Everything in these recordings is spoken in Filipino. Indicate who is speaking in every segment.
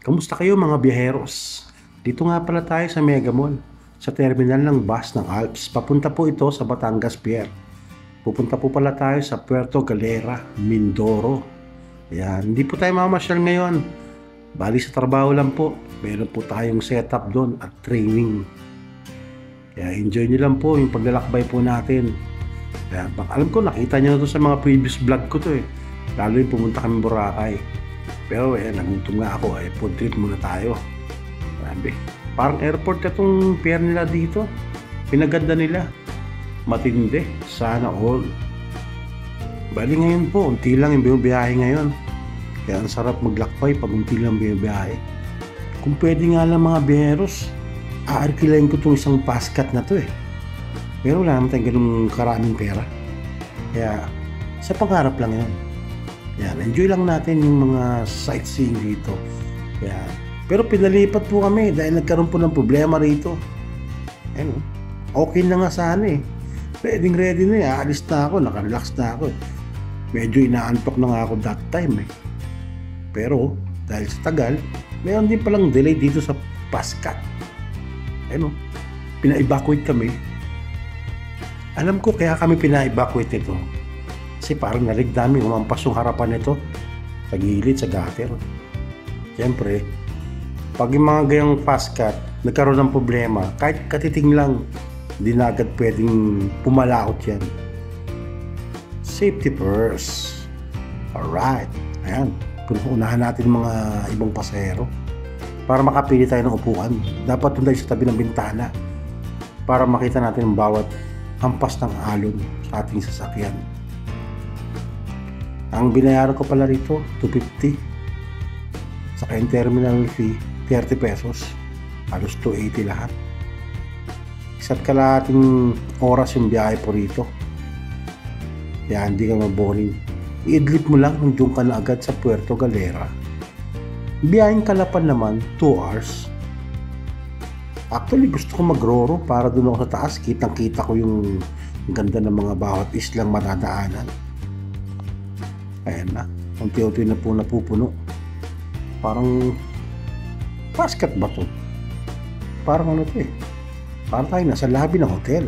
Speaker 1: Kamusta kayo mga biyaheros? Dito nga pala tayo sa Mega Mall, sa terminal ng bus ng Alps. Papunta po ito sa Batangas Pier. Pupunta po pala tayo sa Puerto Galera, Mindoro. Ayan, hindi po tayo mamasyal ngayon. Bali sa trabaho lang po. Meron po tayong setup doon at training. Kaya enjoy nyo lang po yung paglalakbay po natin. Kaya, alam ko nakita nyo na to sa mga previous vlog ko to eh. Lalo yung pumunta kami Boracay. Pero nagutom nga ako, food trip muna tayo. Sabi, parang airport na itong pier nila dito. Pinaganda nila. Matindi, sana all. Bali ngayon po, unti lang yung biyahe ngayon. Kaya ang sarap maglakbay pag unti lang biyahe. Kung pwede nga lang mga biyeros, aarkilain ko itong isang paskat na to eh. Pero wala naman tayong ganung karaming pera. Kaya sa pangarap lang yun. Yan, enjoy lang natin yung mga sightseeing dito. Yan. Pero pinalipat po kami dahil nagkaroon po ng problema rito. Ayun, okay na nga sana eh. Ready na eh. Aalis na ako, nakarelax na ako eh. Medyo inaantok na nga ako that time eh. Pero dahil sa tagal, mayroon din palang delay dito sa Pascat. Ayun, pina-evacuate kami. Alam ko kaya kami pina-evacuate nito. Kasi parang nalig namin umampas yung harapan nito sa gilid, sa gutter. Siyempre, pag yung mga gayong Pascat nagkaroon ng problema, kahit katiting lang, hindi na agad pwedeng pumalaot yan. Safety first. Alright. Ayan. Unahan natin mga ibang pasahero para makapili tayo ng upuan. Dapat doon tayo sa tabi ng bintana para makita natin ang bawat hampas ng alon sa ating sasakyan. Ang binayaran ko pala rito, 250. Saka yung terminal fee, 30 pesos. Halos 280 lahat. Isa't kalahating oras yung biyahe po rito. Kaya hindi ka maboring. I-idlip mo lang kung doon ka na agad sa Puerto Galera. Biyaheng Calapan naman, 2 hours. Actually, gusto ko mag-roro para doon ako sa taas. Kitang-kita ko yung ganda ng mga bawat islang matadaanan. Ayan na, unti-unti na po napupuno. Parang Pascat ba to? Parang ano to eh. Parang tayo nasa lobby ng hotel.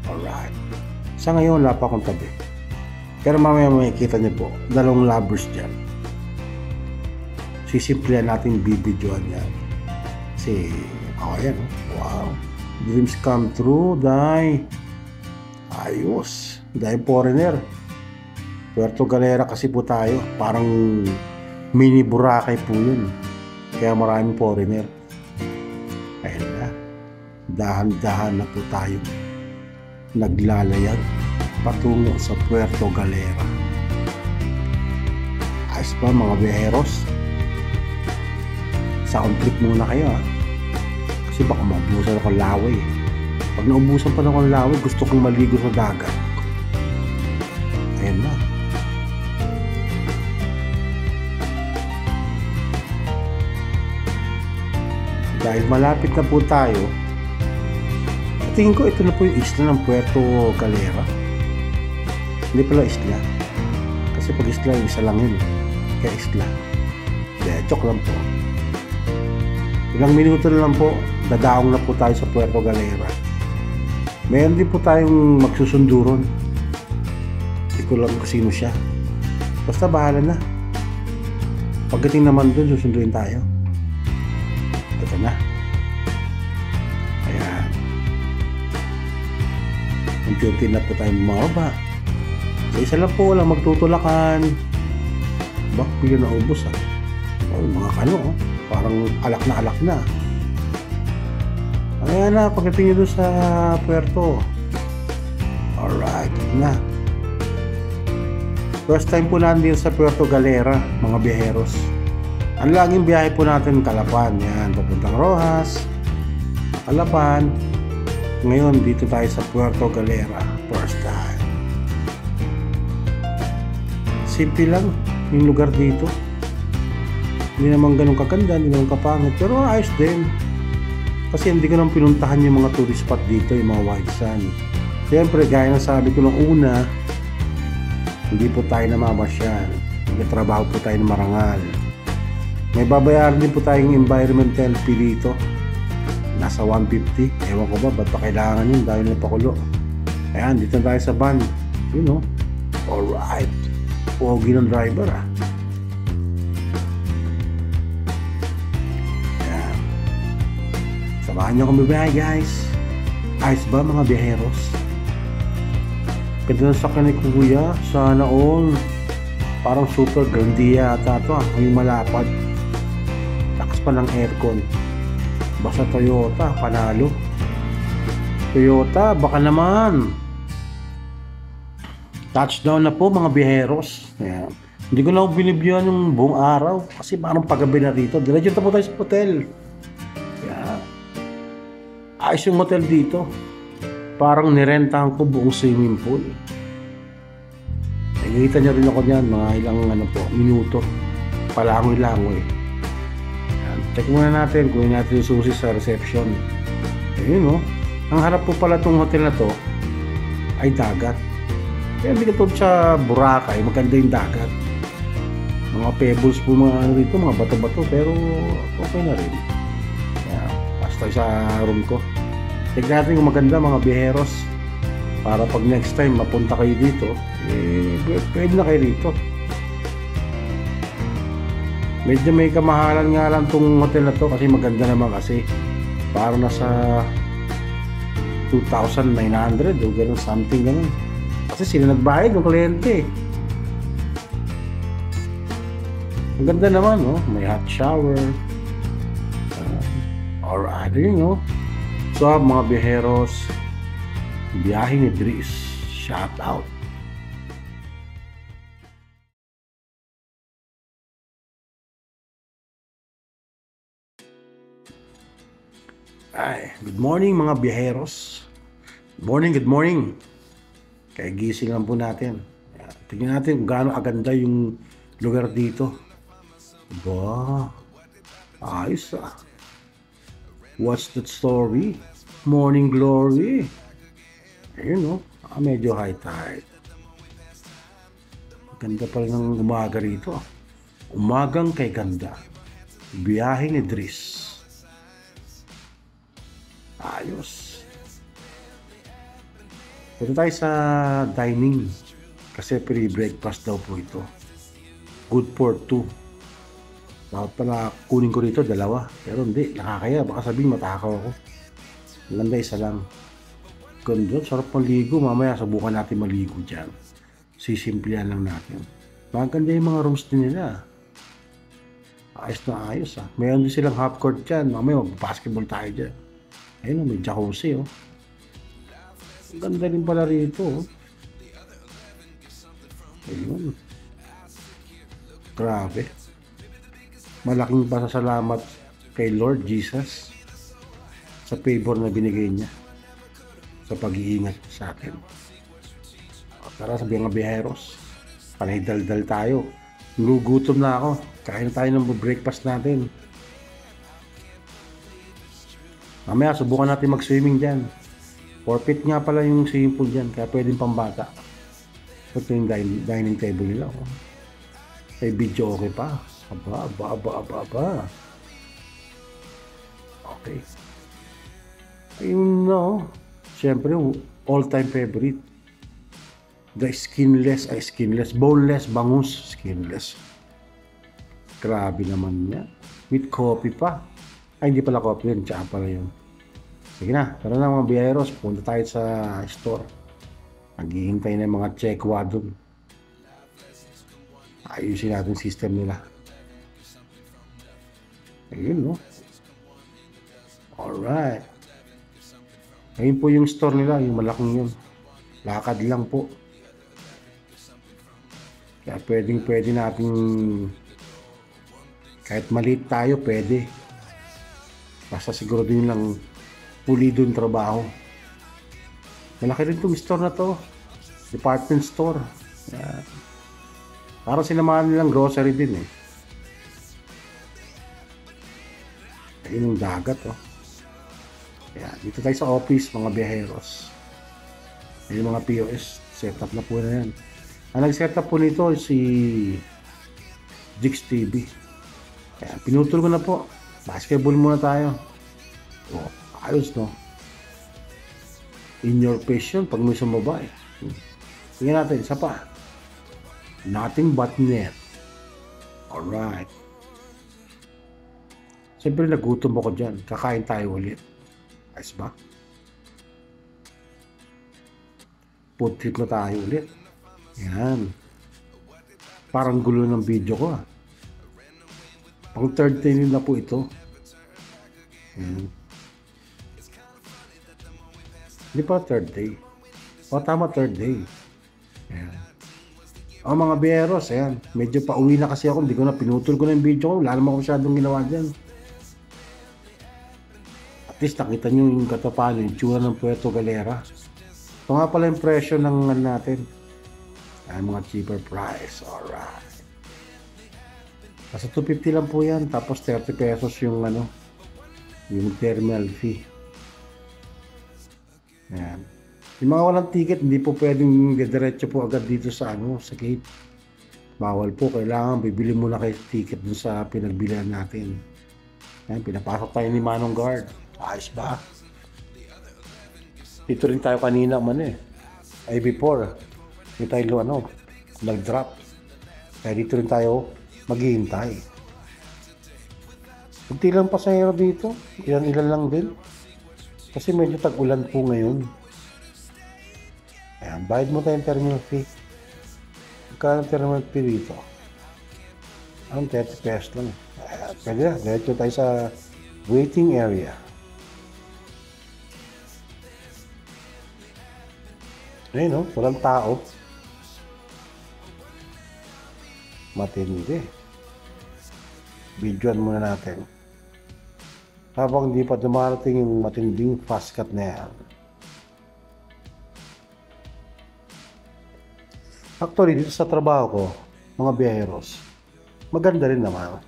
Speaker 1: Alright. Sa ngayon, wala pa akong tabi. Pero mamaya makikita niyo po, dalawang lovers dyan. Sisimplihan natin bibidyoan yan. Kasi, ayan, wow. Dreams come true, dahil ayos. Dahil foreigner. Puerto Galera kasi po tayo. Parang mini Boracay po yun. Kaya maraming foreigner. Ayan na. Dahan-dahan na po tayo naglalayag patungo sa Puerto Galera. Ayos ba mga biyaheros? Sound trip muna kayo ha. Kasi baka maubusan ako laway. Pag naubusan pa ako laway, gusto kong maligo sa dagat. Ayan na. Dahil malapit na po tayo, tingin ko ito na po yung isla ng Puerto Galera. Hindi pala isla. Kasi pag isla, isa lang yun. Kaya isla. Joke lang po. Ilang minuto na lang po, dadaong na po tayo sa Puerto Galera. Mayroon din po tayong magsusundo ron. Hindi ko lang kung sino siya. Basta bahala na. Pagdating naman dun, susunduin tayo. Ito na. Ayan. Unti-unti na po tayong bumaba. Sa isa lang po lang magtutulakan. Bak, bigyan na ubos ah. Oh, mga kano oh. Parang alak na. Ayan na, pagdating nyo doon sa Puerto. Alright, na. First time po natin sa Puerto Galera, mga biyaheros. Ang laging biyahe po natin Calapan. Yan, papuntang Rojas, Calapan. Ngayon, dito tayo sa Puerto Galera. First time. Simple lang yung lugar dito. Hindi naman ganun kaganda, hindi naman kapangit. Pero ayos din. Kasi hindi ko nang pinuntahan yung mga tourist spot dito, yung mga white sand. Siyempre, gaya ng sabi ko nung una, hindi po tayo namamasyal. Nagtrabaho po tayo ng marangal. May babayaran din po tayong environmental fee dito. Nasa 150. Ewan ko ba, ba't pa kailangan yun dahil napakulo. Ayan, dito tayo sa van. You know. Alright. Pogi ng driver ah. Ayan. Samahan nyo kami ba guys? Ayos ba mga biyaheros? Ganda sa ni Kuya. Sana all. Parang super grandia ata ito ah. May malapad. Lakas pa ng aircon. Basta Toyota, panalo. Toyota, baka naman. Touchdown na po mga biyaheros. Ayan. Hindi ko na binibigyan yung buong araw kasi parang paggabi na rito. Diretso na po tayo sa hotel. Ayan. Ayos yung hotel dito. Parang nirentahan ko buong swimming pool. Nakikita niyo rin ako dyan mga ilang minuto. Palangoy-langoy. Check muna natin kung natin yung susi sa reception. Ayun o. Ang harap po pala itong hotel na to ay dagat. Kaya hindi katulad sa Boracay, maganda yung dagat. Mga pebbles po mga rito, mga bato-bato, pero okay na rin. Kaya, basta sa room ko. Check natin kung maganda mga biyaheros. Para pag next time mapunta kayo dito, pwede na kayo dito. Medyo may kamahalan nga lang tong hotel na to kasi maganda naman kasi parang nasa 2,900 o gano'n, something gano'n. Kasi sila nagbayad ng kliyente. Ang ganda naman, no? May hot shower. Alright, you know. So, mga biyaheros, biyahe ni Dries. Shout out. Ay, good morning mga biyaheros. Good morning, good morning. Kaya gising lang po natin. Tingnan natin kung gaano kaganda yung lugar dito. Ba, ayos ah. What's that story? Morning glory. Ayun oh, medyo high tide. Ganda pala ng umaga rito. Umagang kay ganda. Biyahe ni Dries. Ayos. Dito tayo sa dining. Kasi free breakfast daw po ito. Good for 2. Dapat pala kunin ko rito 2. Pero hindi, nakakaya. Baka sabihin matakaw ako. Maganda isa lang. Ganda, sarap maligo. Mamaya subukan natin maligo dyan. Sisimplihan lang natin. Maganda yung mga rooms din nila. Ayos na ayos ah. Mayroon din silang half court dyan. Mamaya mag-basketball tayo dyan. Ayun, may jacuzzi oh. Ang ganda rin pala rito oh. Ayun. Grabe. Malaking pasasalamat kay Lord Jesus sa favor na binigay niya sa pag-iingat sa akin. Tara sa mga biyaheros. Panay dal-dal tayo. Gugutom na ako. Kain tayo ng breakfast natin. Mamaya subukan natin mag-swimming dyan. 4 feet nga pala yung swimming pool dyan. Kaya pwedeng pambata. Ito yung dining table nila. Oh. May video okay pa. Aba. Okay. Ayun no. Siyempre, all-time favorite. The skinless, boneless, bangus, skinless. Grabe naman niya. With coffee pa. Ay, hindi pala coffee yun. Tsaka pala yun. Sige na. Tara na mga biyaheros. Punta tayo sa store. Naghihintay na yung mga checkwa dun. Ayusin natin system nila. Ayun, no? Alright. Ayun po yung store nila. Yung malaking yun. Lakad lang po. Kaya pwede natin kahit maliit tayo, pwede. Basta siguro din lang pulido yung trabaho. Malaki rin itong store na to. Department store. Parang sinamahan nilang grocery din eh. Ayun yung dagat oh. Kaya dito tayo sa office mga biyaheros. Ayun yung mga POS. Setup na po na yan. Ang nag-setup po nito si Jix TV. Kaya pinutol ko na po. Basketball muna tayo. Oh, ayos no. In your face yun pag may sumabay. Tingnan natin, isa pa. Nothing but net. Alright. Siyempre nagutom ako dyan. Kakain tayo ulit. Ayos ba? Food trip na tayo ulit. Yan. Parang gulo ng video ko ah. Pang third day na po ito. Yan. Hindi pa third day. O tama, third day. Ayan. O mga beros, ayan. Medyo pauwi na kasi ako. Hindi ko na pinutol ko na yung video ko. Wala naman ako masyadong ginawa dyan. At least nakita nyo yung katapano, yung tsura ng Puerto Galera. Ito nga pala yung presyo ng natin. Ayan, mga cheaper price. Alright. Kasi 250 lang po yan. Tapos 30 pesos yung yung terminal fee. Ayan. Yung mga walang ticket, hindi po pwedeng diretso po agad dito sa sa gate. Bawal po, kailangan bibili muna kayo ticket dun sa pinagbilihan natin. Ayan, pinapasok tayo ni Manong Guard. Ayos ba? Dito rin tayo kanina ay before. Dito tayo nag-drop. Kaya dito rin tayo maghihintay. Kunti lang pasahero dito. Ilan lang din. Kasi medyo tag-ulan po ngayon. Ayan, bayad mo tayong terminal fee. Magkano terminal fee dito? 30 pesos lang. Ayan, pwede na. Diretso tayo sa waiting area. Ayun walang tao. Matindi. Videoan muna natin. Habang hindi pa dumarating yung matinding fast cut na yan. Actually, dito sa trabaho ko, mga biyaheros, maganda rin naman.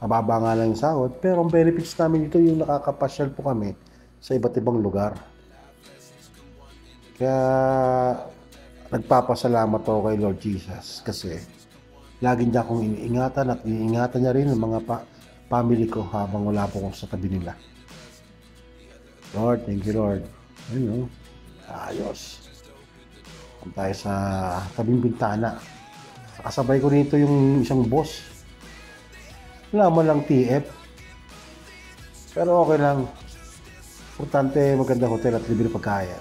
Speaker 1: Mababa nga lang yung sahod, pero ang benefits namin dito yung nakakapasyal po kami sa iba't ibang lugar. Kaya nagpapasalamat ako kay Lord Jesus kasi lagi niya akong iniingatan at iniingatan niya rin ang mga family ko habang wala po ako sa tabi nila. Lord, thank you Lord. Ayun ayos. Tayo sa tabing bintana. Kasabay ko nito yung isang boss. Wala man lang TF. Pero okay lang. Importante magandang hotel at libre pagkain.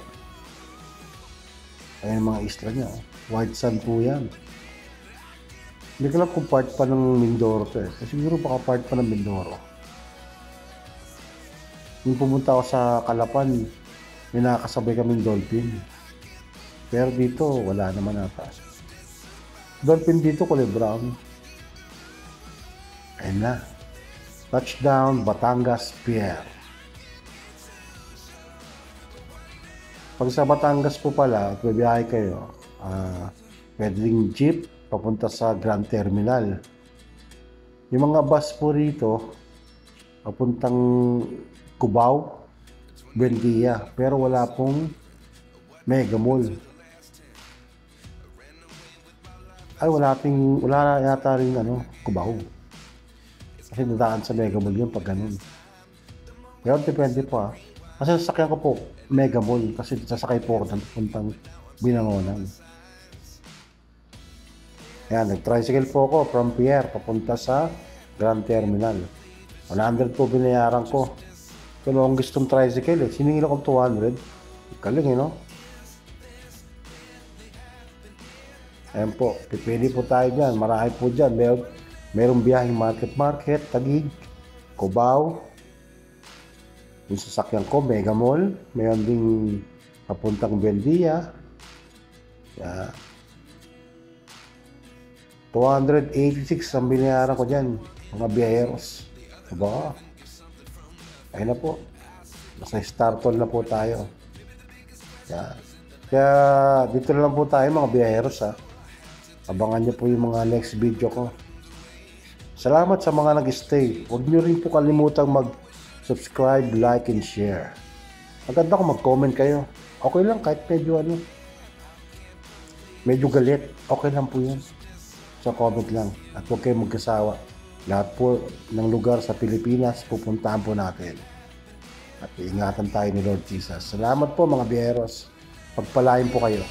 Speaker 1: Ayan mga isla niya. White sand po yan. Hindi ko lang kung part pa ng Mindoro to Kasi siguro baka part pa ng Mindoro. Nung pumunta ako sa Calapan, may nakakasabay kaming dolphin. Pero dito, wala naman ata. Dolphin dito, kulay brown. Ayun na. Touchdown, Batangas Pier. Pag sa Batangas po pala, at bibiyahe kayo, pwedeng jeep, papunta sa Grand Terminal. Yung mga bus po rito, papuntang Cubao, Buendia. Pero wala pong Mega Mall. Ay, wala yata rin Cubao. Kasi dadaan sa Mega Mall yun pag ganun. Pero depende po Kasi sasakyan ko po Mega Mall kasi sasakay po ako puntang Binangonan. Ayan, nag-tricycle po ako from Pier papunta sa Grand Terminal. 100 po binayaran ko. So, longest tong tricycle Siningil akong 200. Galing Ayan po, pipili po tayo dyan. Marami po dyan. Merong biyaheng market, Taguig, Cubao. Yung sasakyan ko, Mega Mall. Mayroon ding papuntang Buendia. Yeah. 286 ang binayaran ko dyan. Mga biyaheros. Diba? Ayun na po. Nasa Startol na po tayo. Yeah. Kaya dito na lang po tayo mga biyaheros Abangan niyo po yung mga next video ko. Salamat sa mga nag-stay. Huwag niyo rin po kalimutang mag-subscribe, like, and share. Maganda kung mag-comment kayo. Okay lang kahit medyo galit. Okay lang po yun. Sa comment lang. At huwag kayong magkasawa. Lahat po ng lugar sa Pilipinas pupuntahan po natin. At iingatan tayo ni Lord Jesus. Salamat po mga biyeros. Pagpalain po kayo.